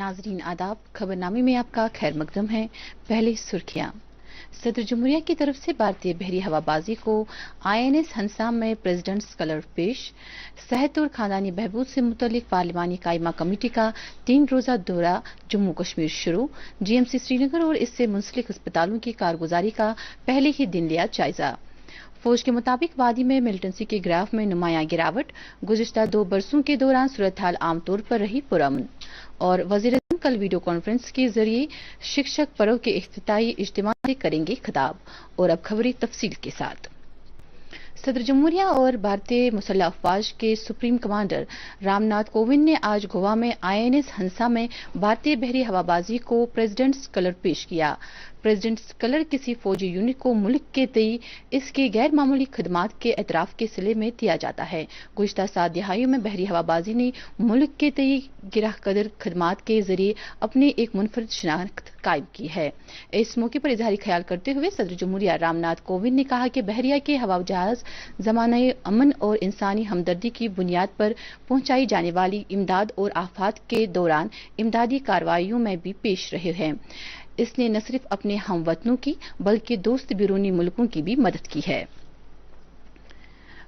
नाजरीन आदाब, खबरनामे में आपका खैर मकदम है। पहले सुर्खियां। सदर जमहूरिया की तरफ से भारतीय बहरी हवाबाजी को INS हंसा में प्रेसिडेंट्स कलर पेश। सेहत और खानदानी बहबूद से मुतल्लिक पार्लिमानी कायमा कमेटी का 3 रोजा दौरा जम्मू कश्मीर शुरू। GMC श्रीनगर और इससे मुंसलिक अस्पतालों की कारगुजारी का पहले ही दिन लिया जायजा। फौज के मुताबिक वादी में मिलिटेंसी के ग्राफ में नुमाया गिरावट। गुज़िश्ता 2 बरसों के दौरान सूरत हाल आमतौर पर रही पुरअमन। और वज़ीर-ए-आज़म कल वीडियो कॉन्फ्रेंस के जरिए शिक्षक पर्व के इफ्तिताई इज्तिमा से करेंगे खिताब। और अब खबरें तफसील के साथ। सदर जमहूरिया और भारतीय मुसल्लह अफवाज के सुप्रीम कमांडर रामनाथ कोविंद ने आज गोवा में INS हंसा में भारतीय बहरी हवाबाजी को प्रेसिडेंट्स कलर पेश किया। प्रेसिडेंट्स कलर किसी फौजी यूनिट को मुल्क के तई इसके गैर मामूली खदमात के एतराफ के सिले में दिया जाता है। गुज़िश्ता 7 दिहाइयों में बहरी हवाबाजी ने मुल्क के तई गिरह कदर खदमात के जरिए अपनी एक मुनफरद शनाख्त कायम की है। इस मौके पर इजहारी ख्याल करते हुए सदर जमहूरिया रामनाथ कोविंद ने कहा कि बहरिया के हवाई जहाज ज़माने अमन और इंसानी हमदर्दी की बुनियाद पर पहुंचाई जाने वाली इमदाद और आफात के दौरान इमदादी कार्रवाइयों में भी पेश रहे हैं। इसने न सिर्फ अपने हमवतनों की बल्कि दोस्त बैरूनी मुल्कों की भी मदद की है।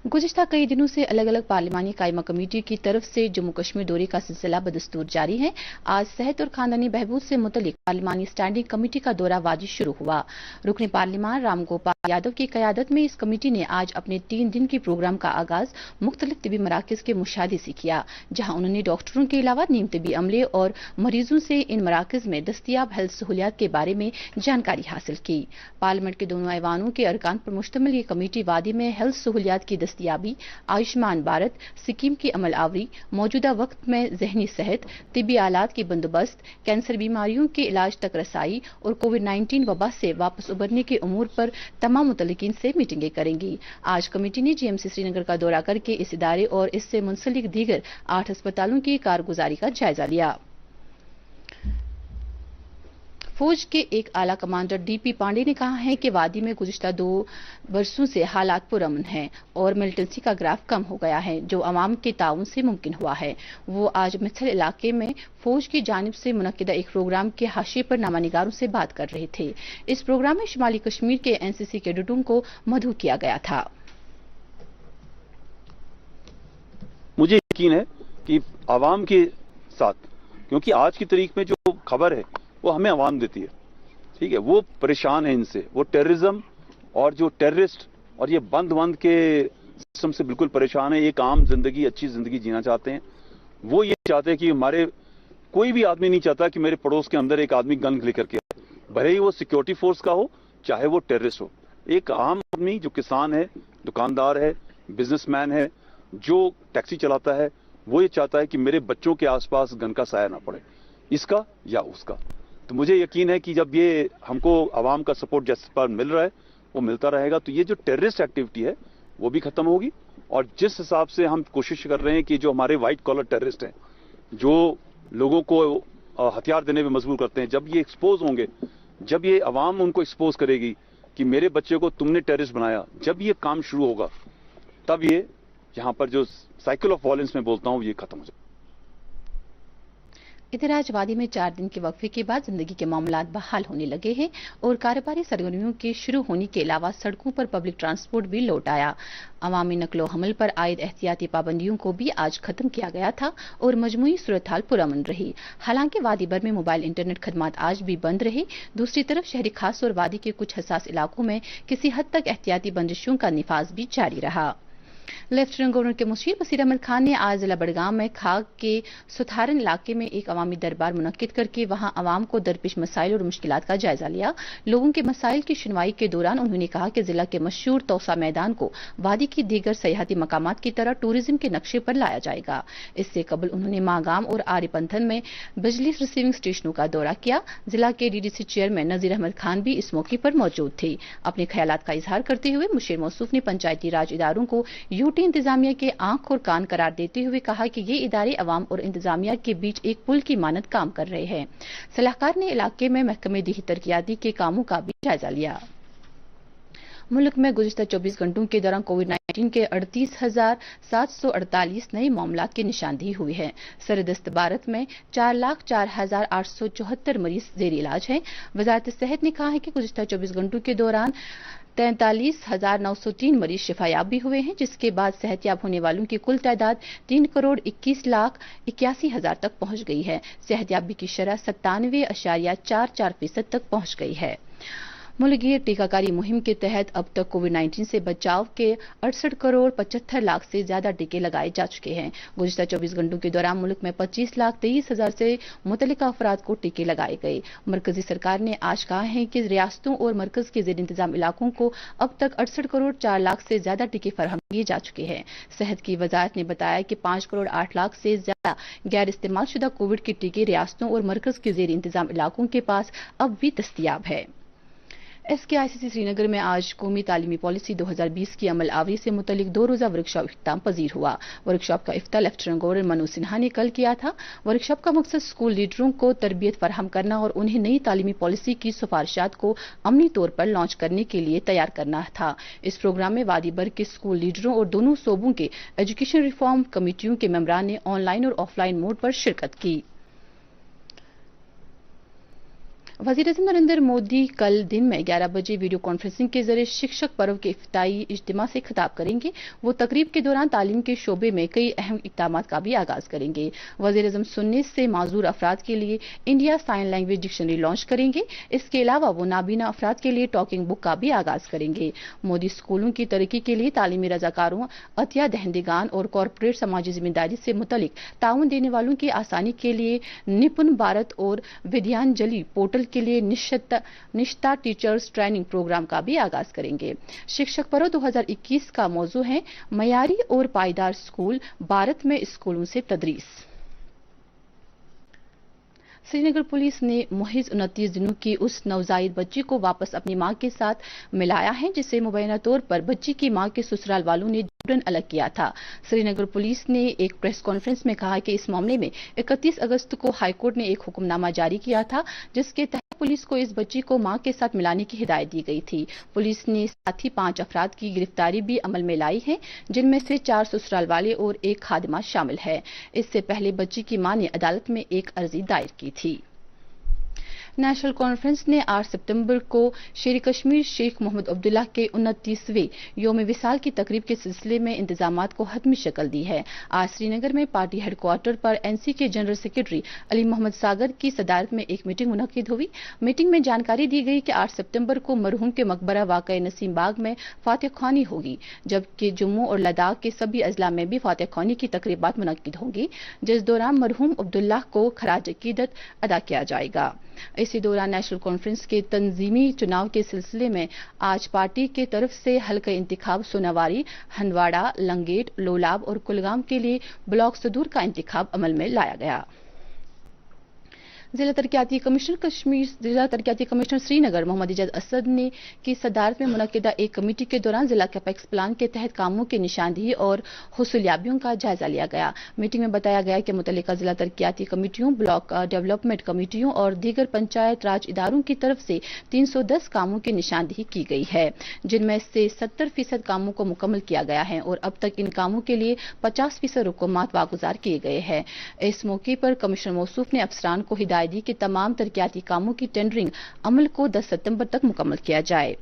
गुज़िश्ता कई दिनों से अलग अलग पार्लिमानी कायमा कमेटी की तरफ से जम्मू कश्मीर दौरे का सिलसिला बदस्तूर जारी है। आज सेहत और खानदानी बहबूद से मुतल्लिक पार्लिमानी स्टैंडिंग कमेटी का दौरा वादी शुरू हुआ। रुकन पार्लिमान राम गोपाल यादव की क़यादत में इस कमेटी ने आज अपने 3 दिन के प्रोग्राम का आगाज मुख्तलिफ तिबी मराकज़ के मुशाहदे से किया, जहां उन्होंने डॉक्टरों के अलावा नीम तिबी अमले और मरीजों से इन मराकज़ में दस्तयाब हेल्थ सहूलियात के बारे में जानकारी हासिल की। पार्लियामेंट के दोनों ऐवानों के अरकान पर मुश्तमिल ये कमेटी वादी में हेल्थ सहूलियात की दस्तयाबी, आयुष्मान भारत स्कीम की अमल आवरी, मौजूदा वक्त में जहनी सेहत, तिबी आलात की बंदोबस्त, कैंसर बीमारियों के इलाज तक रसाई और कोविड-19 वबा से वापस उबरने के उमूर पर तमाम मुतल्लिकीन से मीटिंगें करेंगी। आज कमेटी ने GMC श्रीनगर का दौरा करके इस इदारे और इससे मुंसलिक दीगर 8 अस्पतालों की कारगुजारी का जायजा लिया। फौज के एक आला कमांडर DP पांडे ने कहा है कि वादी में गुज़िश्ता 2 बरसों से हालात पुरअमन हैं और मिलिटेंसी का ग्राफ कम हो गया है, जो अवाम के ताउन से मुमकिन हुआ है। वो आज मिसल इलाके में फौज की जानिब से मुनक्किदा एक प्रोग्राम के हाशिए पर नामानिगारों से बात कर रहे थे। इस प्रोग्राम में शुमाली कश्मीर के NCC कैडेटों को मदऊ किया गया था। मुझे यकीन है कि आवाम के साथ, क्योंकि आज की तारीख में जो खबर है वो हमें आवाम देती है, ठीक है, वो परेशान है इनसे, वो टेररिज्म और जो टेररिस्ट और ये बंद के सिस्टम से बिल्कुल परेशान है। एक आम जिंदगी, अच्छी जिंदगी जीना चाहते हैं। वो ये चाहते हैं कि हमारे कोई भी आदमी नहीं चाहता कि मेरे पड़ोस के अंदर एक आदमी गन लेकर के आए, भले ही वो सिक्योरिटी फोर्स का हो चाहे वो टेररिस्ट हो। एक आम आदमी जो किसान है, दुकानदार है, बिजनेसमैन है, जो टैक्सी चलाता है, वो ये चाहता है कि मेरे बच्चों के आसपास गन का साया ना पड़े, इसका या उसका। तो मुझे यकीन है कि जब ये हमको आवाम का सपोर्ट जिस पर मिल रहा है वो मिलता रहेगा, तो ये जो टेररिस्ट एक्टिविटी है वो भी खत्म होगी। और जिस हिसाब से हम कोशिश कर रहे हैं कि जो हमारे व्हाइट कॉलर टेररिस्ट हैं, जो लोगों को हथियार देने में मजबूर करते हैं, जब ये एक्सपोज होंगे, जब ये आवाम उनको एक्सपोज करेगी कि मेरे बच्चे को तुमने टेररिस्ट बनाया, जब ये काम शुरू होगा तब ये यहाँ पर जो साइकिल ऑफ वायलेंस में बोलता हूँ ये खत्म हो जाए। इधर आज वादी में 4 दिन के वक्फे के बाद जिंदगी के मामलात बहाल होने लगे हैं और कारोबारी सरगर्मियों के शुरू होने के अलावा सड़कों पर पब्लिक ट्रांसपोर्ट भी लौट आया। अवामी नकलो हमल पर आयद एहतियाती पाबंदियों को भी आज खत्म किया गया था और मजमूई सूरत हाल पुरअमन रही। हालांकि वादी भर में मोबाइल इंटरनेट खदमात आज भी बंद रहे। दूसरी तरफ शहरी खास और वादी के कुछ हसास इलाकों में किसी हद तक एहतियाती बंदिशों का निफाज भी जारी रहा। लेफ्टिनेंट गवर्नर के मुशीर बसीर अहमद खान ने आज जिला बड़गाम में खाग के सुथारन इलाके में एक अवामी दरबार मुनक्किद करके वहां अवाम को दरपेश मसाइल और मुश्किलात का जायजा लिया। लोगों के मसाइल की सुनवाई के दौरान उन्होंने कहा कि जिला के मशहूर तौसा मैदान को वादी की दीगर सयाहती मकामात की तरह टूरिज्म के नक्शे पर लाया जाएगा। इससे कबल उन्होंने मागाम और आरिपंथन में बिजली रिसीविंग स्टेशनों का दौरा किया। जिला के DDC चेयरमैन नजीर अहमद खान भी इस मौके पर मौजूद थे। अपने ख्यालात का इजहार करते हुए मुशीर मौसूफ ने पंचायती राज इदारों को यूटी इंतजामिया के आंख और कान करार देते हुए कहा कि ये इदारे अवाम और इंतजामिया के बीच एक पुल की मानद काम कर रहे हैं। सलाहकार ने इलाके में महकमे दीही तरक्याती के कामों का भी जायजा लिया। मुल्क में गुज़िश्ता 24 घंटों के दौरान कोविड-19 कोविड-19 के 38,748 नए मामलात की निशानदेही हुई है। सरदस्त भारत में 4,04,874 मरीज जेर इलाज हैं। वजारत सेहत ने कहा है कि गुज़िश्ता 24 घंटों के दौरान 43,903 मरीज शिफायाब भी हुए हैं, जिसके बाद सेहतयाब होने वालों की कुल तादाद 3,21,81,000 तक पहुंच गई है। सेहतयाबी की शरह 97.44% तक पहुंच गई है। मुल्कगीर टीकाकारी मुहिम के तहत अब तक कोविड-19 से बचाव के 68,75,00,000 से ज्यादा टीके लगाए जा चुके हैं। गुज़िश्ता 24 घंटों के दौरान मुल्क में 25,23,000 से मुतल्लिका अफराद को टीके लगाए गए। मरकजी सरकार ने आज कहा है कि रियासतों और मरकज के जेर इंतजाम इलाकों को अब तक 68,04,00,000 से ज्यादा टीके फराहम किए जा चुके हैं। सेहत की वजारत ने बताया कि 5,08,00,000 से ज्यादा गैर इस्तेमाल शुदा कोविड के टीके रियासतों और मरकज के जेर इंतजाम इलाकों के पास अब भी दस्तयाब है। SKICC श्रीनगर में आज कौमी तालीमी पॉलिसी 2020 की अमल आवरी से मुतल्लिक 2 रोज़ा वर्कशॉप इख्तिताम पजीर हुआ। वर्कशॉप का इफ्ताह लेफ्टिनेंट गवर्नर मनोज सिन्हा ने कल किया था। वर्कशॉप का मकसद स्कूल लीडरों को तरबियत फराहम करना और उन्हें नई तालीमी पॉलिसी की सिफारिशात को अमली तौर पर लॉन्च करने के लिए तैयार करना था। इस प्रोग्राम में वादी भर के स्कूल लीडरों और दोनों सूबों के एजुकेशन रिफॉर्म कमेटियों के मेंबरान ने ऑनलाइन और ऑफलाइन मोड पर शिरकत की। वज़ीर-ए-आज़म नरेंद्र मोदी कल दिन में 11 बजे वीडियो कॉन्फ्रेंसिंग के जरिए शिक्षक पर्व के इफ्तिताई इज्तिमा से खिताब करेंगे। वो तकरीब के दौरान तालीम के शोबे में कई अहम इक़दामात का भी आगाज करेंगे। वज़ीर-ए-आज़म सुन्नी से माजूर अफराद के लिए India sign language dictionary launch करेंगे। इसके अलावा वो नाबीना अफराद के लिए टॉकिंग बुक का भी आगाज करेंगे। मोदी स्कूलों की तरक्की के लिए तालीमी रजाकारों, अतिया दहंदगान और कॉरपोरेट समाजी जिम्मेदारी से मुतल्लिक ताउन देने वालों की आसानी के लिए निपुण भारत और विद्यांजलि पोर्टल के लिए निष्ठा टीचर्स ट्रेनिंग प्रोग्राम का भी आगाज करेंगे। शिक्षक पर्व 2021 का मौजू है मयारी और पायदार स्कूल, भारत में स्कूलों से तदरीस। श्रीनगर पुलिस ने मुहिज 29 दिनों की उस नवजायद बच्ची को वापस अपनी मां के साथ मिलाया है जिसे मुबैना तौर पर बच्ची की मां के ससुराल वालों ने जबरन अलग किया था। श्रीनगर पुलिस ने एक प्रेस कॉन्फ्रेंस में कहा कि इस मामले में 31 अगस्त को हाईकोर्ट ने एक हुक्मनामा जारी किया था जिसके तहत पुलिस को इस बच्ची को मां के साथ मिलाने की हिदायत दी गई थी। पुलिस ने साथ ही 5 अफराद की गिरफ्तारी भी अमल में लाई है, जिनमें से 4 ससुराल वाले और 1 खादिमा शामिल है। इससे पहले बच्ची की मां ने अदालत में एक अर्जी दायर की थी। नेशनल कॉन्फ्रेंस ने 8 सितंबर को शेर कश्मीर शेख मोहम्मद अब्दुल्ला के 29वें योम विसाल की तकरीब के सिलसिले में इंतजामात को हतमी शक्ल दी है। आज श्रीनगर में पार्टी हेडक्वार्टर पर NC के जनरल सेक्रेटरी अली मोहम्मद सागर की सदारत में एक मीटिंग मुनक्किद हुई। मीटिंग में जानकारी दी गई कि 8 सितंबर को मरहूम के मकबरा वाक़ नसीम बाग में फातिह ख़्वानी होगी, जबकि जम्मू और लद्दाख के सभी अजला में भी फातिह ख़्वानी की तकरीबात मुनक्किद होंगी, जिस दौरान मरहूम अब्दुल्ला को खराज अकीदत अदा किया जाएगा। इसी दौरान नेशनल कॉन्फ्रेंस के तंजीमी चुनाव के सिलसिले में आज पार्टी के तरफ से हल्का इंतिखाब सोनावारी, हंदवाड़ा, लंगेट, लोलाब और कुलगाम के लिए ब्लॉक सदूर का इंतिखाब अमल में लाया गया। जिला तरक्याती कमिश्नर श्रीनगर मोहम्मद इजाज असद ने की सदारत में मुनक्किदा एक कमेटी के दौरान जिला कैपेक्स प्लान के तहत कामों की निशानदेही और हुसूलियाबियों का जायजा लिया गया। मीटिंग में बताया गया कि मुतल्लिका जिला तरक्याती कमेटियों, ब्लॉक डेवलपमेंट कमेटियों और दीगर पंचायत राज इदारों की तरफ से 310 कामों की निशानदेही की गई है, जिनमें से 70% कामों को मुकम्मल किया गया है और अब तक इन कामों के लिए 50% रुकूमात वागुजार किए गए हैं। इस मौके पर कमिश्नर मौसूफ ने अफसरान को हिदायत दी कि तमाम तरक्याती कामों की टेंडरिंग अमल को 10 सितंबर तक मुकम्मल किया जाए।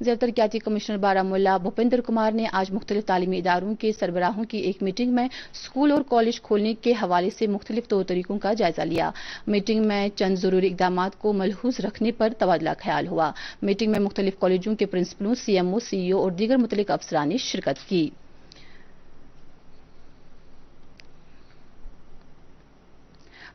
जिला तरक्याती कमिश्नर बारामूला भूपेंद्र कुमार ने आज मुख्तलिफ तालीमी इदारों के सरबराहों की एक मीटिंग में स्कूल और कॉलेज खोलने के हवाले से मुख्तलिफ तौर तरीकों का जायजा लिया। मीटिंग में चंद जरूरी इकदामात को मलहूज रखने पर तबादला ख्याल हुआ। मीटिंग में मुख्तलिफ कॉलेजों के प्रिंसिपलों, CMO, CEO और दीगर मुतल्लिक अफसरान ने शिरकत की।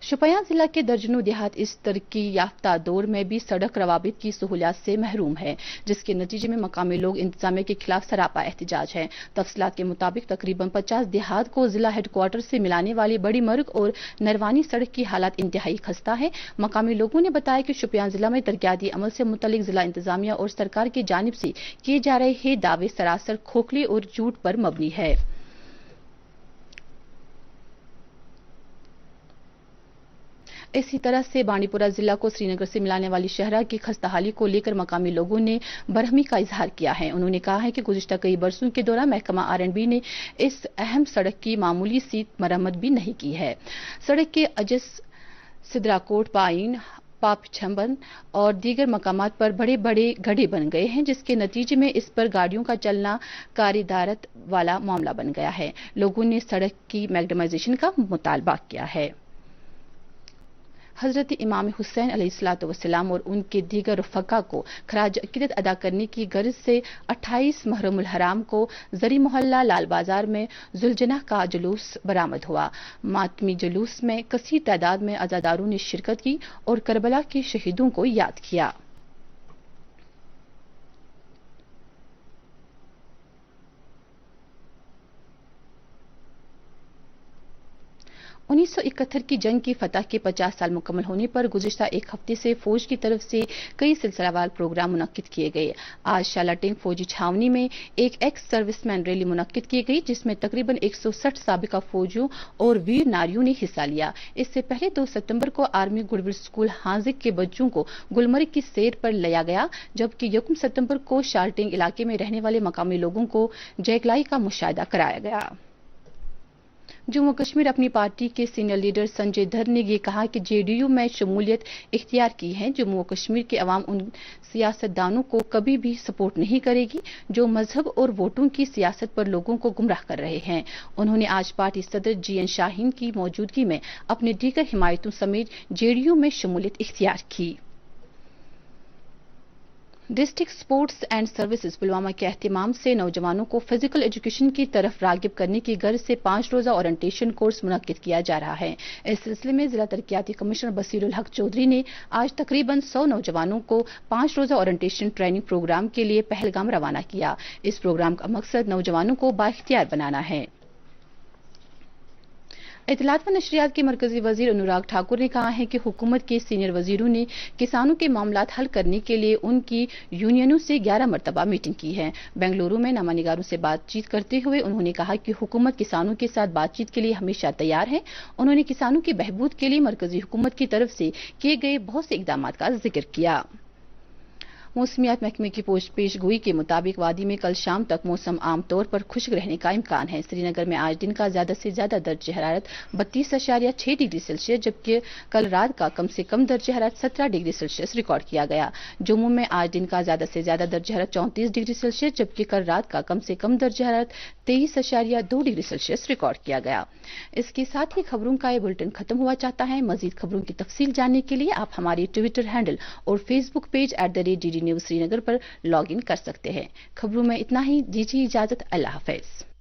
शोपियां जिला के दर्जनों देहात इस तरक्की याफ्ता दौर में भी सड़क रवाबित की सहूलियात से महरूम है, जिसके नतीजे में मकामी लोग इंतजामिया के खिलाफ सरापा एहतजाज है। तफसीलात के मुताबिक तकरीबन 50 देहात को जिला हेडक्वार्टर से मिलाने वाली बड़ी मर्ग और नरवानी सड़क की हालत इंतहाई खस्ता है। मकामी लोगों ने बताया कि शोपियां जिला में तरक्याती अमल से मुतल्लिक जिला इंतजामिया और सरकार की जानिब से किए जा रहे दावे सरासर खोखले और झूठ पर मबनी है। इसी तरह से बांडीपुरा जिला को श्रीनगर से मिलाने वाली शहरा की खस्ताहाली को लेकर मकामी लोगों ने बरहमी का इजहार किया है। उन्होंने कहा है कि गुज़िश्ता कई बरसों के दौरान महकमा R&B ने इस अहम सड़क की मामूली सी मरम्मत भी नहीं की है। सड़क के अजस सिद्राकोट पाइन पापछंबन और दीगर मकामात पर बड़े बड़े गड्ढे बन गए हैं, जिसके नतीजे में इस पर गाड़ियों का चलना कारिदारत वाला मामला बन गया है। लोगों ने सड़क की मैग्डमाइजेशन का मुतालबा किया है। हजरत इमाम हुसैन अलैहिस्सलातु वस्सलाम और उनके दीगर रफ़क़ा को खराज अक़ीदत अदा करने की गर्ज से 28 मुहर्रमुल हराम को जरी मोहल्ला लाल बाजार में जुलजना का जुलूस बरामद हुआ। मातमी जुलूस में कसीर तादाद में अज़ादारों ने शिरकत की और करबला के शहीदों को याद किया। 1971 की जंग की फतह के 50 साल मुकम्मल होने पर गुज़िश्ता एक हफ्ते से फौज की तरफ से कई सिलसिलावार प्रोग्राम मुनक्किद किए गए। आज शालाटेंग फौजी छावनी में एक एक्स सर्विसमैन रैली मुनक्किद की गई, जिसमें तकरीबन 160 साबिका फौजियों और वीर नारियों ने हिस्सा लिया। इससे पहले 2 सितंबर को आर्मी गुडविल स्कूल हाजिक के बच्चों को गुलमर्ग की सैर पर लाया गया, जबकि 1 सितंबर को शालटेंग इलाके में रहने वाले मकामी लोगों को जयगलाई का मुशाहिदा कराया गया। जम्मू कश्मीर अपनी पार्टी के सीनियर लीडर संजय धर ने यह कहा कि JDU में शमूलियत इख्तियार की है। जम्मू कश्मीर के अवाम उन सियासतदानों को कभी भी सपोर्ट नहीं करेगी जो मजहब और वोटों की सियासत पर लोगों को गुमराह कर रहे हैं। उन्होंने आज पार्टी सदर GN शाहीन की मौजूदगी में अपने दीगर हिमायतों समेत JDU में शमूलियत इख्तियार की। District sports and services Pulwama के एहतिमाम से नौजवानों को फिजिकल एजुकेशन की तरफ रागिब करने की गर्ज से 5 रोजा ओरिएंटेशन कोर्स मुनक्किद किया जा रहा है। इस सिलसिले में जिला तरक्याती कमिश्नर बसीरुल हक चौधरी ने आज तकरीबन 100 नौजवानों को 5 रोजा ओरिएंटेशन ट्रेनिंग प्रोग्राम के लिए पहलगाम रवाना किया। इस प्रोग्राम का मकसद नौजवानों को बाइख्तियार बनाना है। इत्तलात व नशरियात के मरकजी वजीर अनुराग ठाकुर ने कहा है कि हुकूमत के सीनियर वजीरों ने किसानों के मामलात हल करने के लिए उनकी यूनियनों से 11 मरतबा मीटिंग की है। बेंगलुरु में नामानिगारों से बातचीत करते हुए उन्होंने कहा कि हुकूमत किसानों के साथ बातचीत के लिए हमेशा तैयार है। उन्होंने किसानों की बहबूद के लिए मरकजी हुकूमत की तरफ से किए गए बहुत से इकदाम का जिक्र किया। मौसमियात महकमे की पेश गोई के मुताबिक वादी में कल शाम तक मौसम आमतौर पर खुश्क रहने का इम्कान है। श्रीनगर में आज दिन का ज्यादा से ज्यादा दर्ज हरारत 32.6 डिग्री सेल्सियस, जबकि कल रात का कम से कम दर्ज हरारत 17 डिग्री सेल्सियस रिकॉर्ड किया गया। जम्मू में आज दिन का ज्यादा से ज्यादा दर्ज हरारत 34 डिग्री सेल्सियस, जबकि कल रात का कम से कम दर्ज हरारत 23.2 डिग्री सेल्सियस रिकॉर्ड किया गया। इसके साथ ही खबरों का ये बुलेटिन खत्म हुआ चाहता है। मजीद खबरों की तफसील जानने के लिए आप हमारे ट्विटर हैंडल और Facebook page @DD news Srinagar पर लॉग इन कर सकते हैं। खबरों में इतना ही, दीजिए इजाजत। अल्लाह हाफिज।